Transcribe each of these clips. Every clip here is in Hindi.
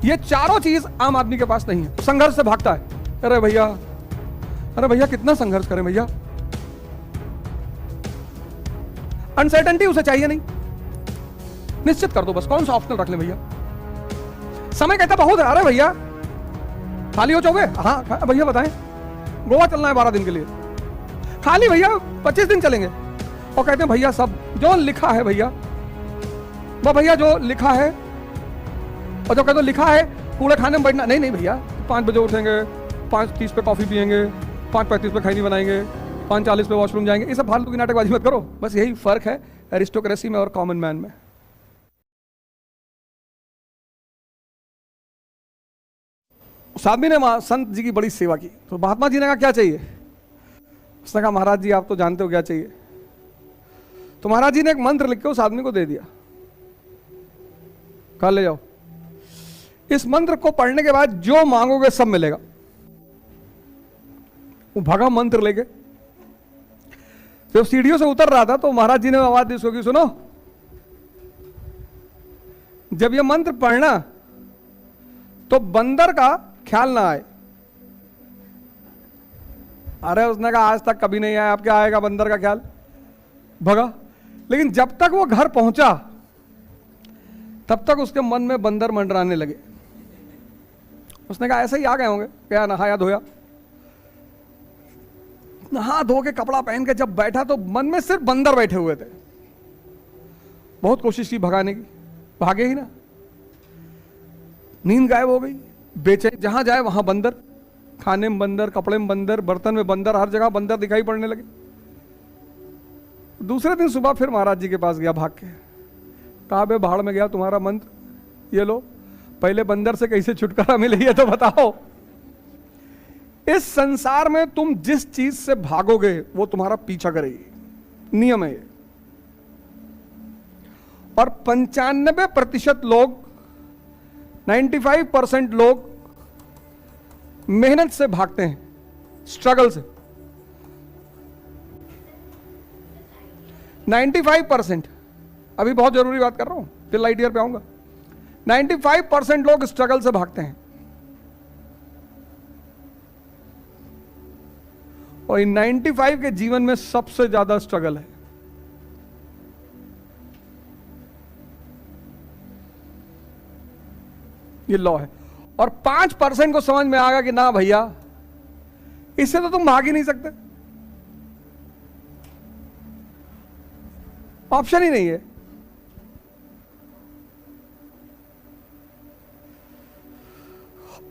ये चारों चीज आम आदमी के पास नहीं है। संघर्ष से भागता है। अरे भैया कितना संघर्ष करें भैया, अनसर्टेनिटी उसे चाहिए नहीं, निश्चित कर दो बस, कौन सा ऑप्शनल रख ले भैया। समय कहता बहुत है, अरे भैया खाली हो जाओगे? हाँ भैया बताएं, गोवा चलना है 12 दिन के लिए, खाली भैया 25 दिन चलेंगे। और कहते हैं भैया सब जो लिखा है भैया, वो भैया जो लिखा है, और जो कहते लिखा है कूड़े खाने में बैठना नहीं भैया, 5 बजे उठेंगे, 5:30 पे कॉफी पियेंगे, 5:35 पे खैनी बनाएंगे, 5:40 पे वॉशरूम जाएंगे। ये सब फालतू की नाटकबाजी मत करो। बस यही फर्क है एरिस्टोक्रेसी में और कॉमन मैन में। उस आदमी ने संत जी की बड़ी सेवा की, तो महात्मा जी ने कहा क्या चाहिए? उसने कहा महाराज जी आप तो जानते हो क्या चाहिए। तो महाराज जी ने एक मंत्र लिख के उस आदमी को दे दिया, कहा ले जाओ, इस मंत्र को पढ़ने के बाद जो मांगोगे सब मिलेगा। वो भगा मंत्र लेके, जब सीढ़ियों से उतर रहा था तो महाराज जी ने आवाज दी उसको कि सुनो, जब ये मंत्र पढ़ना तो बंदर का ख्याल ना आए। अरे उसने कहा आज तक कभी नहीं आया, अब क्या आएगा बंदर का ख्याल, भगा। लेकिन जब तक वो घर पहुंचा तब तक उसके मन में बंदर मंडराने लगे। उसने कहा ऐसे ही आ गए होंगे, क्या नहाया धोया, नहा धो के कपड़ा पहन के जब बैठा तो मन में सिर्फ बंदर बैठे हुए थे। बहुत कोशिश की भगाने की, भागे ही ना, नींद गायब हो गई, बेचैन, जहां जाए वहां बंदर, खाने में बंदर, कपड़े में बंदर, बर्तन में बंदर, हर जगह बंदर दिखाई पड़ने लगे। दूसरे दिन सुबह फिर महाराज जी के पास गया भाग के, कहा बे भाड़ में गया तुम्हारा मंत्र, ये लो, पहले बंदर से कैसे छुटकारा मिले ये तो बताओ। इस संसार में तुम जिस चीज से भागोगे वो तुम्हारा पीछा करेगी, नियम है ये। और 95% लोग, 95% लोग मेहनत से भागते हैं, स्ट्रगल से। 95%, अभी बहुत जरूरी बात कर रहा हूं, फिर लाइट ईयर पे आऊंगा। 95% लोग स्ट्रगल से भागते हैं, और इन 95 के जीवन में सबसे ज्यादा स्ट्रगल है। ये लॉ है। और 5% को समझ में आएगा कि ना भैया इससे तो तुम भाग ही नहीं सकते, ऑप्शन ही नहीं है।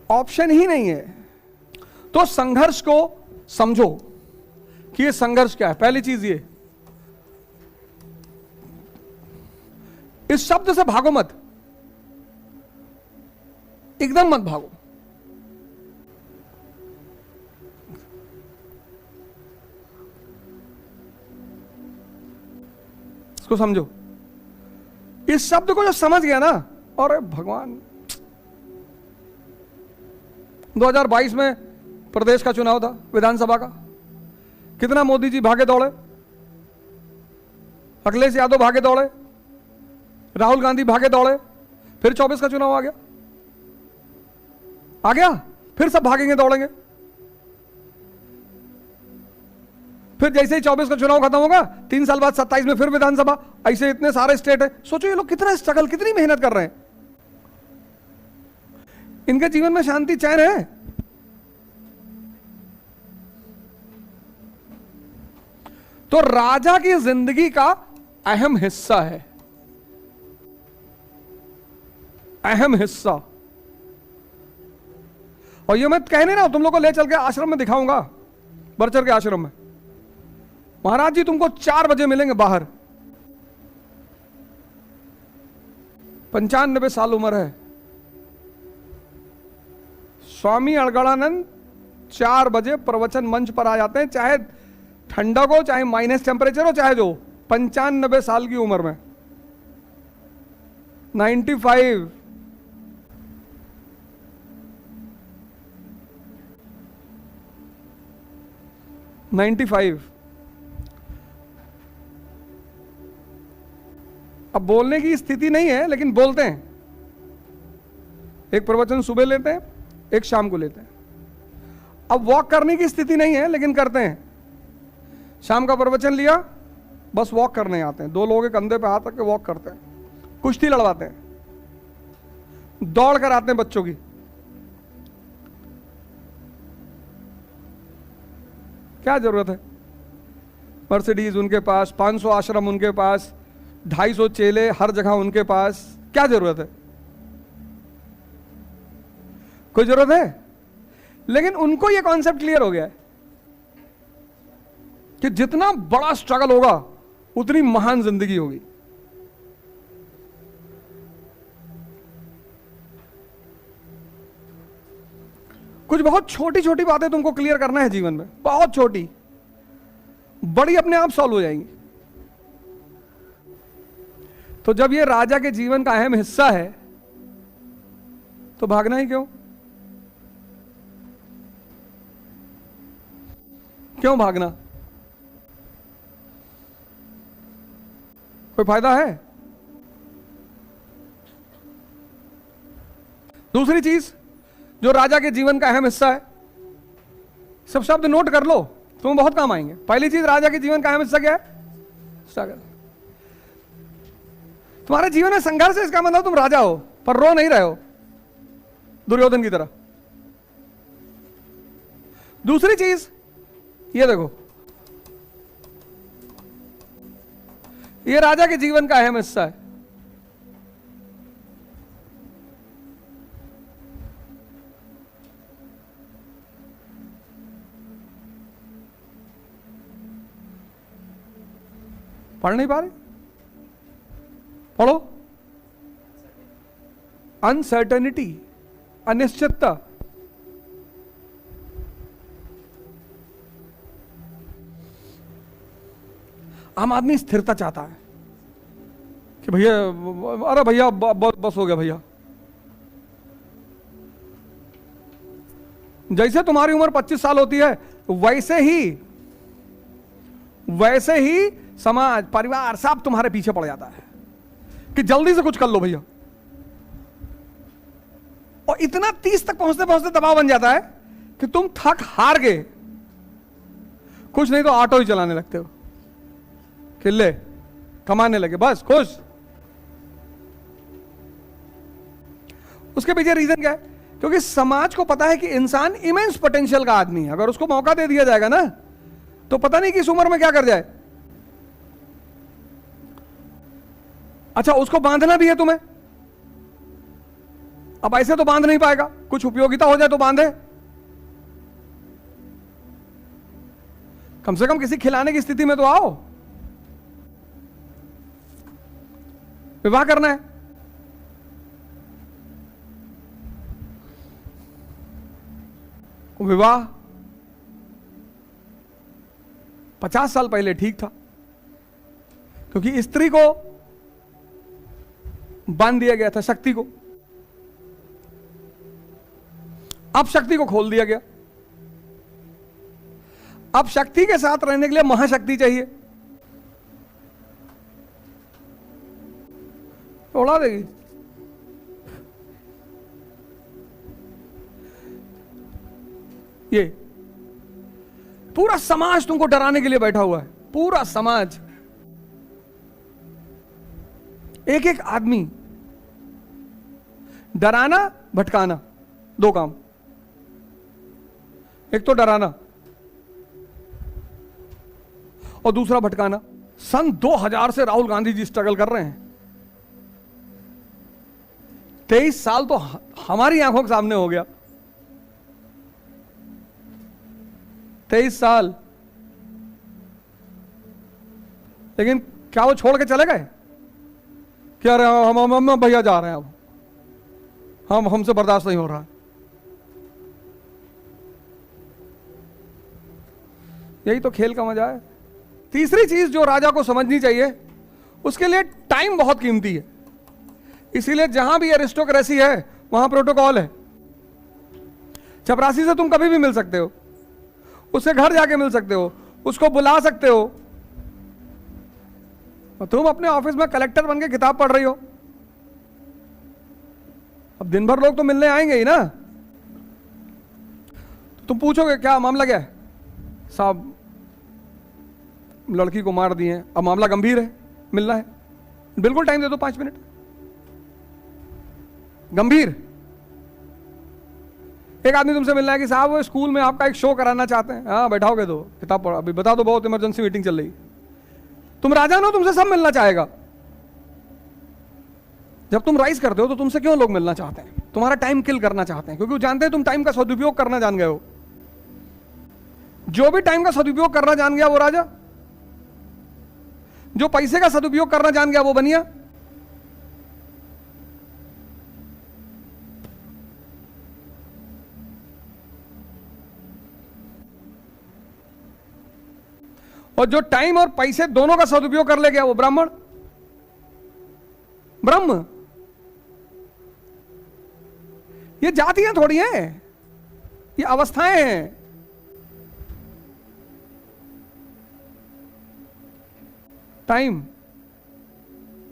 ऑप्शन ही नहीं है। तो संघर्ष को समझो कि ये संघर्ष क्या है। पहली चीज ये, इस शब्द से भागो मत, एकदम मत भागो। इसको समझो। इस शब्द को जो समझ गया ना, और भगवान 2022 में प्रदेश का चुनाव था, विधानसभा का, कितना मोदी जी भागे दौड़े, अखिलेश यादव भागे दौड़े, राहुल गांधी भागे दौड़े, फिर 24 का चुनाव आ गया, फिर सब भागेंगे दौड़ेंगे। फिर जैसे ही 24 का चुनाव खत्म होगा, 3 साल बाद 27 में फिर विधानसभा। ऐसे इतने सारे स्टेट है। सोचो ये लोग कितना स्ट्रगल, कितनी मेहनत कर रहे हैं। इनके जीवन में शांति चैन है? तो राजा की जिंदगी का अहम हिस्सा है, अहम हिस्सा। और ये मैं कहने ना तुम लोग को ले चल के आश्रम में दिखाऊंगा, बरचर के आश्रम में। महाराज जी तुमको 4 बजे मिलेंगे बाहर, 95 साल उम्र है। स्वामी अड़गड़ानंद 4 बजे प्रवचन मंच पर आ जाते हैं, चाहे ठंडक हो, चाहे माइनस टेम्परेचर हो, चाहे जो, 95 साल की उम्र में, 95। अब बोलने की स्थिति नहीं है लेकिन बोलते हैं। एक प्रवचन सुबह लेते हैं, एक शाम को लेते हैं। अब वॉक करने की स्थिति नहीं है लेकिन करते हैं। शाम का प्रवचन लिया, बस वॉक करने आते हैं, 2 लोगों के कंधे पे हाथ रख के वॉक करते हैं, कुश्ती लड़वाते हैं, दौड़ कर आते हैं बच्चों की। क्या जरूरत है? मर्सिडीज उनके पास, 500 आश्रम उनके पास, 250 चेले हर जगह उनके पास, क्या जरूरत है? कोई जरूरत है? लेकिन उनको यह कॉन्सेप्ट क्लियर हो गया है कि जितना बड़ा स्ट्रगल होगा उतनी महान जिंदगी होगी। कुछ बहुत छोटी छोटी बातें तुमको क्लियर करना है जीवन में, बहुत छोटी, बड़ी अपने आप सॉल्व हो जाएंगी। तो जब ये राजा के जीवन का अहम हिस्सा है तो भागना ही क्यों? क्यों भागना? कोई फायदा है? दूसरी चीज जो राजा के जीवन का अहम हिस्सा है, सब शब्द नोट कर लो, तुम्हें बहुत काम आएंगे। पहली चीज, राजा के जीवन का अहम हिस्सा क्या है? स्ट्रगल। तुम्हारे जीवन में संघर्ष है, इसका मतलब तुम राजा हो पर रो नहीं रहे हो दुर्योधन की तरह। दूसरी चीज ये देखो, ये राजा के जीवन का अहम हिस्सा है। पढ़ नहीं पा रहे? पढ़ो। अनसर्टेनिटी, अनिश्चितता। आम आदमी स्थिरता चाहता है कि भैया, अरे भैया बस हो गया भैया। जैसे तुम्हारी उम्र 25 साल होती है वैसे ही समाज, परिवार सब तुम्हारे पीछे पड़ जाता है कि जल्दी से कुछ कर लो भैया। और इतना 30 तक पहुंचते पहुंचते दबाव बन जाता है कि तुम थक हार गए, कुछ नहीं तो ऑटो ही चलाने लगते हो, किले कमाने लगे, बस खुश। उसके पीछे रीजन क्या है? क्योंकि समाज को पता है कि इंसान इमेंस पोटेंशियल का आदमी है, अगर उसको मौका दे दिया जाएगा ना तो पता नहीं किस उम्र में क्या कर जाए। अच्छा, उसको बांधना भी है तुम्हें। अब ऐसे तो बांध नहीं पाएगा, कुछ उपयोगिता हो जाए तो बांधे। कम से कम किसी खिलाने की स्थिति में तो आओ। विवाह करना है, विवाह 50 साल पहले ठीक था, क्योंकि स्त्री को बांध दिया गया था, शक्ति को। अब शक्ति को खोल दिया गया। अब शक्ति के साथ रहने के लिए महाशक्ति चाहिए, उड़ा देगी। ये पूरा समाज तुमको डराने के लिए बैठा हुआ है, पूरा समाज। एक एक आदमी, डराना भटकाना, 2 काम। एक तो डराना और दूसरा भटकाना। सन 2000 से राहुल गांधी जी स्ट्रगल कर रहे हैं। 23 साल तो हमारी आंखों के सामने हो गया। 23 साल, लेकिन क्या वो छोड़ के चले गए? क्या रहे हम भैया जा रहे हैं, अब हमसे बर्दाश्त नहीं हो रहा। यही तो खेल का मजा है। तीसरी चीज जो राजा को समझनी चाहिए, उसके लिए टाइम बहुत कीमती है। इसीलिए जहां भी एरिस्टोक्रेसी है वहां प्रोटोकॉल है। चपरासी से तुम कभी भी मिल सकते हो, उसके घर जाके मिल सकते हो, उसको बुला सकते हो। तुम अपने ऑफिस में कलेक्टर बन के किताब पढ़ रही हो, अब दिन भर लोग तो मिलने आएंगे ही ना। तुम पूछोगे क्या मामला क्या है? साहब लड़की को मार दिए, अब मामला गंभीर है, मिलना है। बिल्कुल टाइम दे दो 5 मिनट। गंभीर। एक आदमी तुमसे मिलना है कि साहब वो स्कूल में आपका एक शो कराना चाहते हैं। हाँ बैठाओगे तो किताब पढ़ा, अभी बता दो बहुत इमरजेंसी मीटिंग चल रही। तुम राजा हो, तुमसे सब मिलना चाहेगा। जब तुम राइज करते हो तो तुमसे क्यों लोग मिलना चाहते हैं? तुम्हारा टाइम किल करना चाहते हैं, क्योंकि वो जानते हैं तुम टाइम का सदुपयोग करना जान गए हो। जो भी टाइम का सदुपयोग करना जान गया वो राजा, जो पैसे का सदुपयोग करना जान गया वो बनिया। और जो टाइम और पैसे दोनों का सदुपयोग कर ले गया वो ब्राह्मण, ब्रह्म। ये जातियां थोड़ी हैं, ये अवस्थाएं हैं। टाइम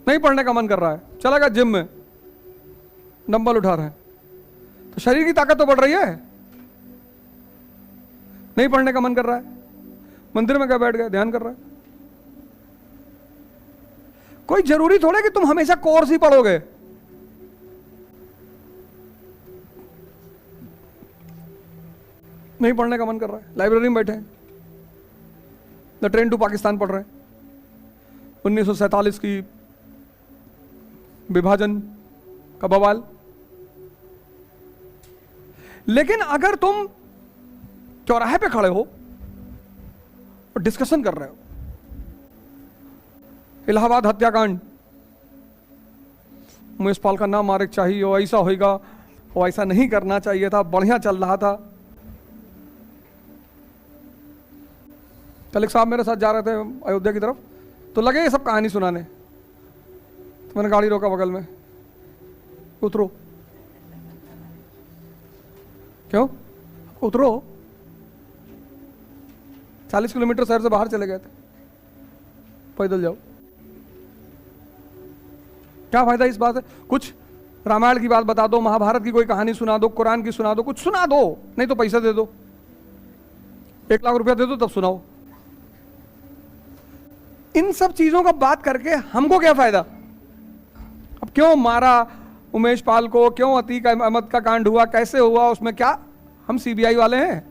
नहीं पढ़ने का मन कर रहा है, चला गया जिम में, डंबल उठा रहे हैं, तो शरीर की ताकत तो बढ़ रही है। नहीं पढ़ने का मन कर रहा है, मंदिर में क्या बैठ गए, ध्यान कर रहा है। कोई जरूरी थोड़ा कि तुम हमेशा कोर्स ही पढ़ोगे। नहीं पढ़ने का मन कर रहा है, लाइब्रेरी में बैठे हैं, द ट्रेन टू पाकिस्तान पढ़ रहे हैं, 1947 की विभाजन का बवाल। लेकिन अगर तुम चौराहे पे खड़े हो और डिस्कशन कर रहे हो, इलाहाबाद हत्याकांड, उमेश पाल का नाम मारे चाहिए, और ऐसा होगा, वो ऐसा नहीं करना चाहिए था, बढ़िया चल रहा था। कल एक साहब मेरे साथ जा रहे थे अयोध्या की तरफ, तो लगे ये सब कहानी सुनाने, तो मैंने गाड़ी रोका बगल में, उतरो। क्यों उतरो? 40 किलोमीटर शहर से बाहर चले गए थे, पैदल जाओ। क्या फायदा इस बात है? कुछ रामायण की बात बता दो, महाभारत की कोई कहानी सुना दो, कुरान की सुना दो, कुछ सुना दो, नहीं तो पैसा दे दो, 1 लाख रुपया दे दो तब सुनाओ। इन सब चीजों का बात करके हमको क्या फायदा? अब क्यों मारा उमेश पाल को, क्यों अतीक अहमद का कांड हुआ, कैसे हुआ, उसमें क्या? हम सीबीआई वाले हैं,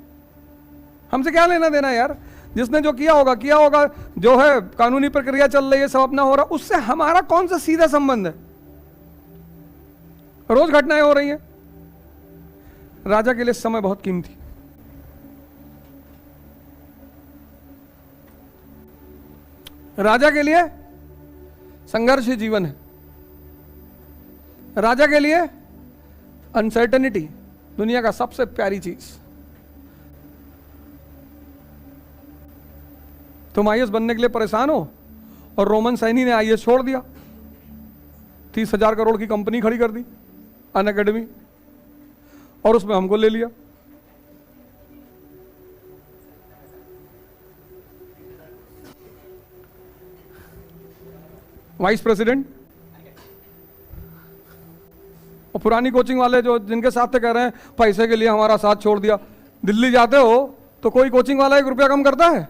हमसे क्या लेना देना यार? जिसने जो किया होगा किया होगा, जो है कानूनी प्रक्रिया चल रही है, सब अपना हो रहा, उससे हमारा कौन सा सीधा संबंध है? रोज घटनाएं हो रही हैं। राजा के लिए समय बहुत कीमती। राजा के लिए संघर्ष ही जीवन है। राजा के लिए अनसर्टेनिटी दुनिया का सबसे प्यारी चीज। तुम आईएएस बनने के लिए परेशान हो और रोमन सैनी ने आईएएस छोड़ दिया, 30,000 करोड़ की कंपनी खड़ी कर दी, अन अकेडमी, और उसमें हमको ले लिया। Vice president. और पुरानी कोचिंग वाले जो जिनके साथ थे कह रहे हैं पैसे के लिए हमारा साथ छोड़ दिया। दिल्ली जाते हो तो कोई कोचिंग वाला 1 रुपया कम करता है?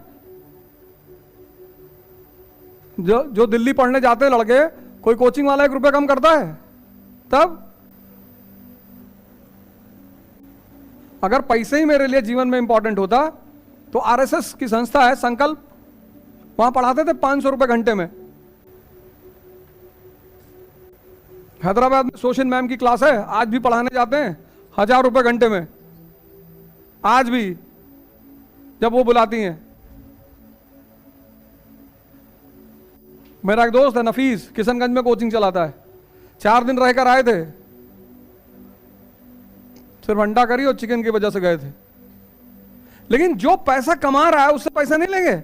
जो दिल्ली पढ़ने जाते हैं लड़के, कोई कोचिंग वाला 1 रुपया कम करता है? तब अगर पैसे ही मेरे लिए जीवन में इंपॉर्टेंट होता तो आरएसएस की संस्था है संकल्प, वहां पढ़ाते थे 500 रुपए घंटे में। हैदराबाद में सोशन मैम की क्लास है, आज भी पढ़ाने जाते हैं 1000 रुपए घंटे में, आज भी जब वो बुलाती हैं। मेरा एक दोस्त है नफीस, किशनगंज में कोचिंग चलाता है, 4 दिन रहकर आए थे, सिर्फ अंडा करी और चिकन की वजह से गए थे। लेकिन जो पैसा कमा रहा है उससे पैसा नहीं लेंगे।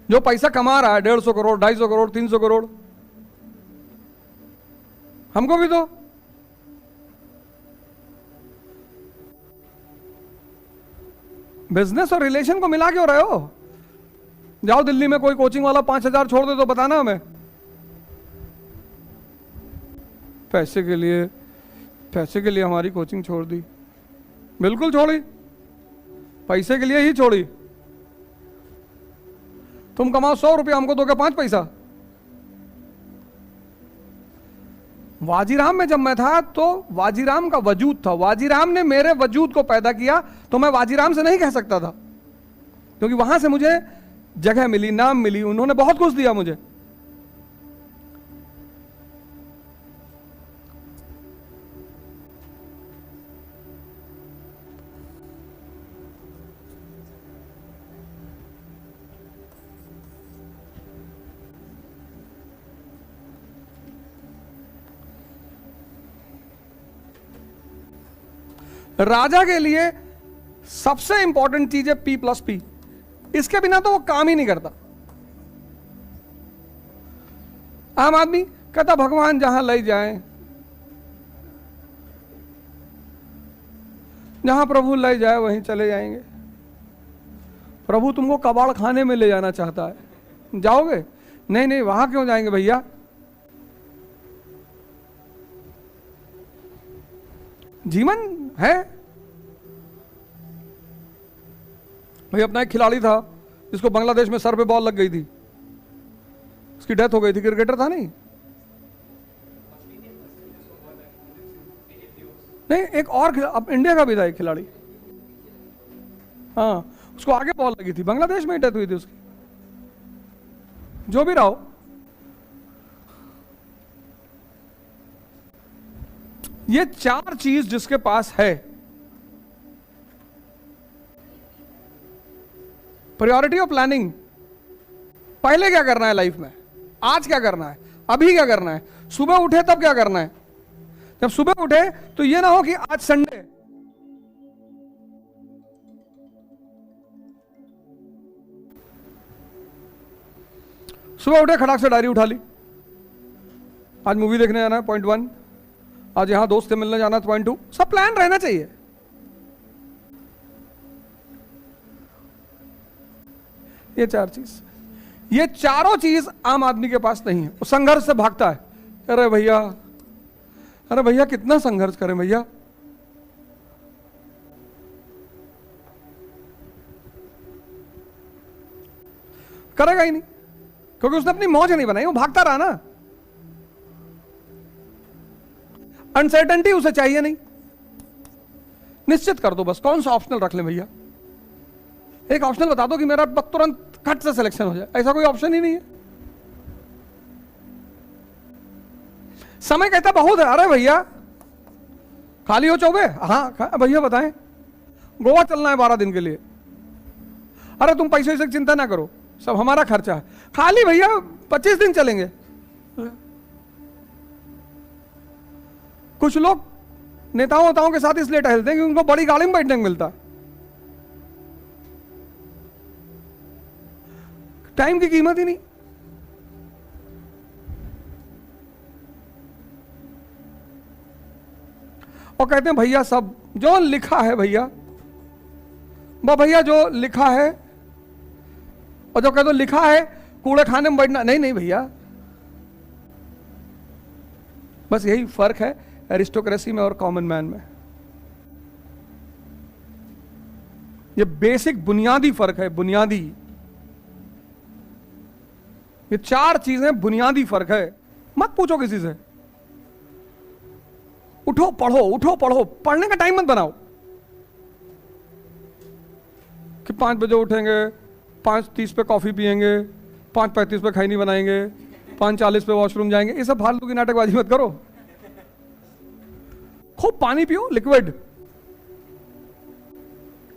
जो पैसा कमा रहा है 150 करोड़, 250 करोड़, 300 करोड़, हमको भी दो। बिजनेस और रिलेशन को मिला क्यों रहे हो? जाओ दिल्ली में कोई कोचिंग वाला 5,000 छोड़ दे तो बताना हमें, पैसे के लिए हमारी कोचिंग छोड़ दी। बिल्कुल छोड़ी, पैसे के लिए ही छोड़ी। तुम कमाओ 100 रुपया, हमको दोगे 5 पैसा। वाजीराम में जब मैं था तो वाजीराम का वजूद था, वाजीराम ने मेरे वजूद को पैदा किया, तो मैं वाजीराम से नहीं कह सकता था, क्योंकि वहां से मुझे जगह मिली, नाम मिली, उन्होंने बहुत कुछ दिया मुझे। राजा के लिए सबसे इंपॉर्टेंट चीज है P+P। इसके बिना तो वो काम ही नहीं करता। आम आदमी कहता भगवान जहां ले जाए, जहां प्रभु ले जाए वहीं चले जाएंगे। प्रभु तुमको कबाड़ खाने में ले जाना चाहता है, जाओगे? नहीं नहीं, वहां क्यों जाएंगे भैया? जीवन है। भाई अपना एक खिलाड़ी था जिसको बांग्लादेश में सर पे बॉल लग गई थी, उसकी डेथ हो गई थी, क्रिकेटर था नहीं, एक और अब इंडिया का भी था एक खिलाड़ी, हाँ, उसको आगे बॉल लगी थी, बांग्लादेश में डेथ हुई थी उसकी। जो भी रहा हो, ये 4 चीज जिसके पास है, प्रायोरिटी ऑफ प्लानिंग, पहले क्या करना है लाइफ में, आज क्या करना है, अभी क्या करना है, सुबह उठे तब क्या करना है। जब सुबह उठे तो ये ना हो कि आज संडे, सुबह उठे खड़ाक से डायरी उठा ली, आज मूवी देखने जाना है पॉइंट 1, आज यहां दोस्त से मिलने जाना है पॉइंट 2, सब प्लान रहना चाहिए। ये 4 चीज, ये चारों चीज आम आदमी के पास नहीं है। वो संघर्ष से भागता है, अरे भैया कितना संघर्ष करें भैया। करेगा ही नहीं, क्योंकि उसने अपनी मौज नहीं बनाई, वो भागता रहा ना। अनसर्टेनिटी उसे चाहिए नहीं। निश्चित कर दो बस, कौन सा ऑप्शनल रख ले भैया। एक ऑप्शनल बता दो कि मेरा तुरंत कट से सिलेक्शन हो जाए, ऐसा कोई ऑप्शन ही नहीं है। समय कहता बहुत है, अरे भैया खाली हो चौबे, हाँ भैया बताएं, गोवा चलना है 12 दिन के लिए, अरे तुम पैसे से चिंता ना करो, सब हमारा खर्चा है, खाली भैया 25 दिन चलेंगे। कुछ लोग नेताओं के साथ इसलिए टहलते हैं कि उनको बड़ी गाड़ी में बैठने को मिलता है। टाइम की कीमत ही नहीं। और कहते हैं भैया सब जो लिखा है भैया जो लिखा है, और जो कहते लिखा है कूड़े खाने में बैठना, नहीं भैया। बस यही फर्क है एरिस्टोक्रेसी में और कॉमन मैन में। ये बेसिक बुनियादी फर्क है, बुनियादी। ये 4 चीजें बुनियादी फर्क है। मत पूछो किसी से, उठो पढ़ो, पढ़ने का टाइम मत बनाओ कि 5 बजे उठेंगे, 5:30 पे कॉफी पिएंगे, 5:35 पे खैनी बनाएंगे, 5:40 पे वॉशरूम जाएंगे। ये सब फालतू की नाटकबाजी मत करो। खूब पानी पियो, लिक्विड,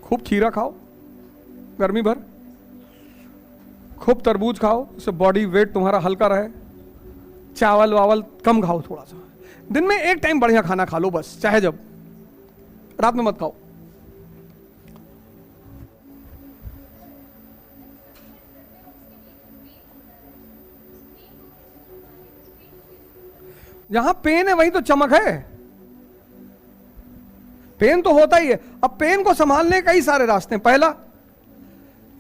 खूब खीरा खाओ गर्मी भर, खूब तरबूज खाओ, इससे बॉडी वेट तुम्हारा हल्का रहे। चावल वावल कम खाओ, थोड़ा सा दिन में एक टाइम बढ़िया खाना खा लो बस, चाहे जब, रात में मत खाओ। जहां पेन है वहीं तो चमक है। पेन तो होता ही है। अब पेन को संभालने कई सारे रास्ते हैं। पहला,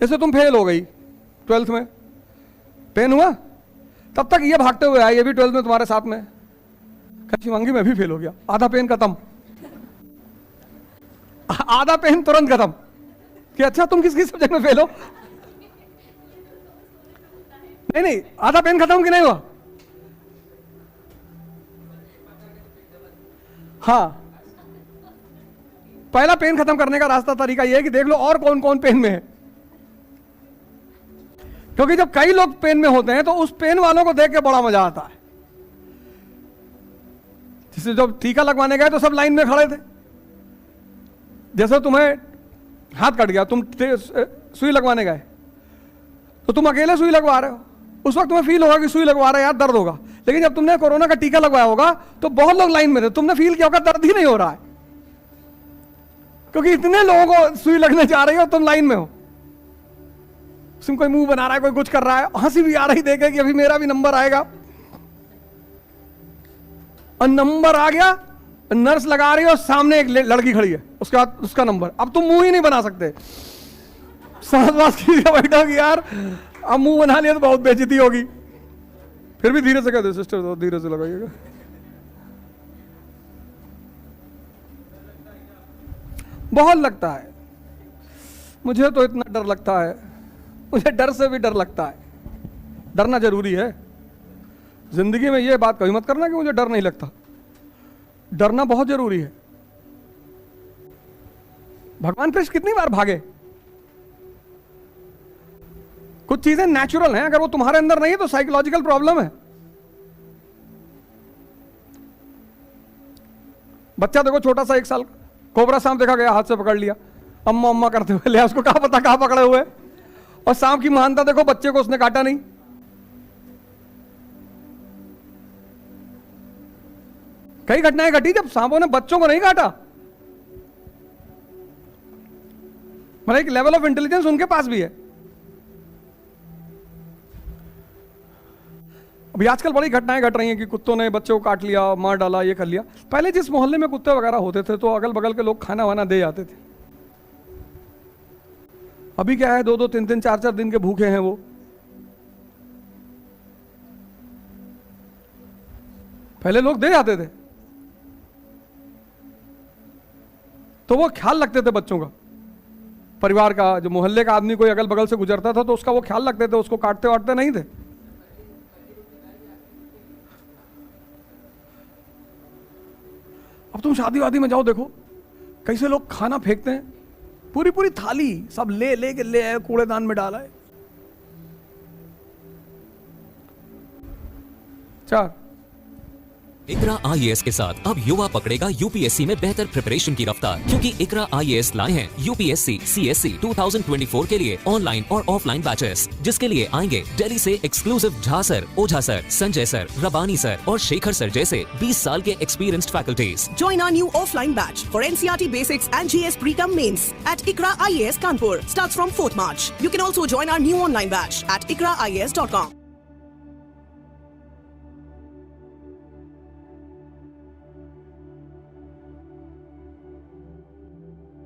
जैसे तुम फेल हो गई 12th में, पेन हुआ, तब तक ये भागते हुए आए, ये भी 12th में तुम्हारे साथ में, शिवांगी मैं भी फेल हो गया, आधा पेन खत्म, आधा पेन तुरंत खत्म कि अच्छा तुम किस किस सब्जेक्ट में फेल हो? नहीं, आधा पेन खत्म कि नहीं हुआ? हाँ, पहला पेन खत्म करने का रास्ता तरीका यह है कि देख लो और कौन कौन पेन में है, क्योंकि जब कई लोग पेन में होते हैं तो उस पेन वालों को देख के बड़ा मजा आता है। जैसे जब टीका लगवाने गए तो सब लाइन में खड़े थे, जैसे तुम्हें हाथ कट गया, तुम सुई लगवाने गए तो तुम अकेले सुई लगवा रहे हो, उस वक्त तुम्हें फील होगा कि सुई लगवा रहे हैं यार दर्द होगा, लेकिन जब तुमने कोरोना का टीका लगवाया होगा तो बहुत लोग लाइन में थे, तुमने फील किया होगा दर्द ही नहीं हो रहा है, क्योंकि इतने लोगों को सुई लगने जा रही हो, तुम लाइन में हो। उसमें कोई मुंह बना रहा है, कोई कुछ कर रहा है, हंसी भी आ रही देखे कि अभी मेरा भी नंबर आएगा, और नंबर आ गया, नर्स लगा रही है और सामने एक लड़की खड़ी है, उसके बाद उसका नंबर, अब तुम मुंह ही नहीं बना सकते, सांस की बैठा कि यार अब मुंह बना लिया तो बहुत बेइज्जती होगी, फिर भी धीरे से कहते सिस्टर तो धीरे से लगाइएगा। बहुत लगता है, मुझे तो इतना डर लगता है, मुझे डर से भी डर लगता है। डरना जरूरी है जिंदगी में, यह बात कभी मत करना कि मुझे डर नहीं लगता, डरना बहुत जरूरी है। भगवान कृष्ण कितनी बार भागे? कुछ चीजें नेचुरल हैं, अगर वो तुम्हारे अंदर नहीं है तो साइकोलॉजिकल प्रॉब्लम है। बच्चा देखो छोटा सा 1 साल का, कोबरा सांप देखा गया, हाथ से पकड़ लिया, अम्मा अम्मा करते हुए लिया, उसको कहा पता कहां पकड़े हुए, और सांप की महानता देखो, बच्चे को उसने काटा नहीं। कई घटनाएं घटी जब सांपों ने बच्चों को नहीं काटा, मतलब एक लेवल ऑफ इंटेलिजेंस उनके पास भी है। अभी आजकल बड़ी घटनाएं घट रही हैं कि कुत्तों ने बच्चों को काट लिया, मार डाला, ये कर लिया। पहले जिस मोहल्ले में कुत्ते वगैरह होते थे तो अगल बगल के लोग खाना वाना दे जाते थे। अभी क्या है, 2-2, 3-3, 4-4 दिन के भूखे हैं वो। पहले लोग दे जाते थे तो वो ख्याल रखते थे बच्चों का, परिवार का, जो मोहल्ले का आदमी कोई अगल बगल से गुजरता था तो उसका वो ख्याल रखते थे, उसको काटते वाटते नहीं थे। अब तुम शादी वादी में जाओ, देखो कैसे लोग खाना फेंकते हैं, पूरी पूरी थाली सब ले के ले आए, कूड़ेदान में डाला है। 4 इकरा IAS के साथ अब युवा पकड़ेगा यूपीएससी में बेहतर प्रिपरेशन की रफ्तार, क्योंकि इकरा IAS लाए हैं यूपीएससी CSC 2024 के लिए ऑनलाइन और ऑफलाइन बैचेस, जिसके लिए आएंगे दिल्ली से एक्सक्लूसिव झा सर, ओझा सर, संजय सर, रबानी सर और शेखर सर जैसे 20 साल के experienced faculties. Join our new offline batch for NCERT Basics and GS Pre-Com Mains at ICRA IAS Kanpur. Starts from 4th March. You can also join our new online batch at ikraias.com.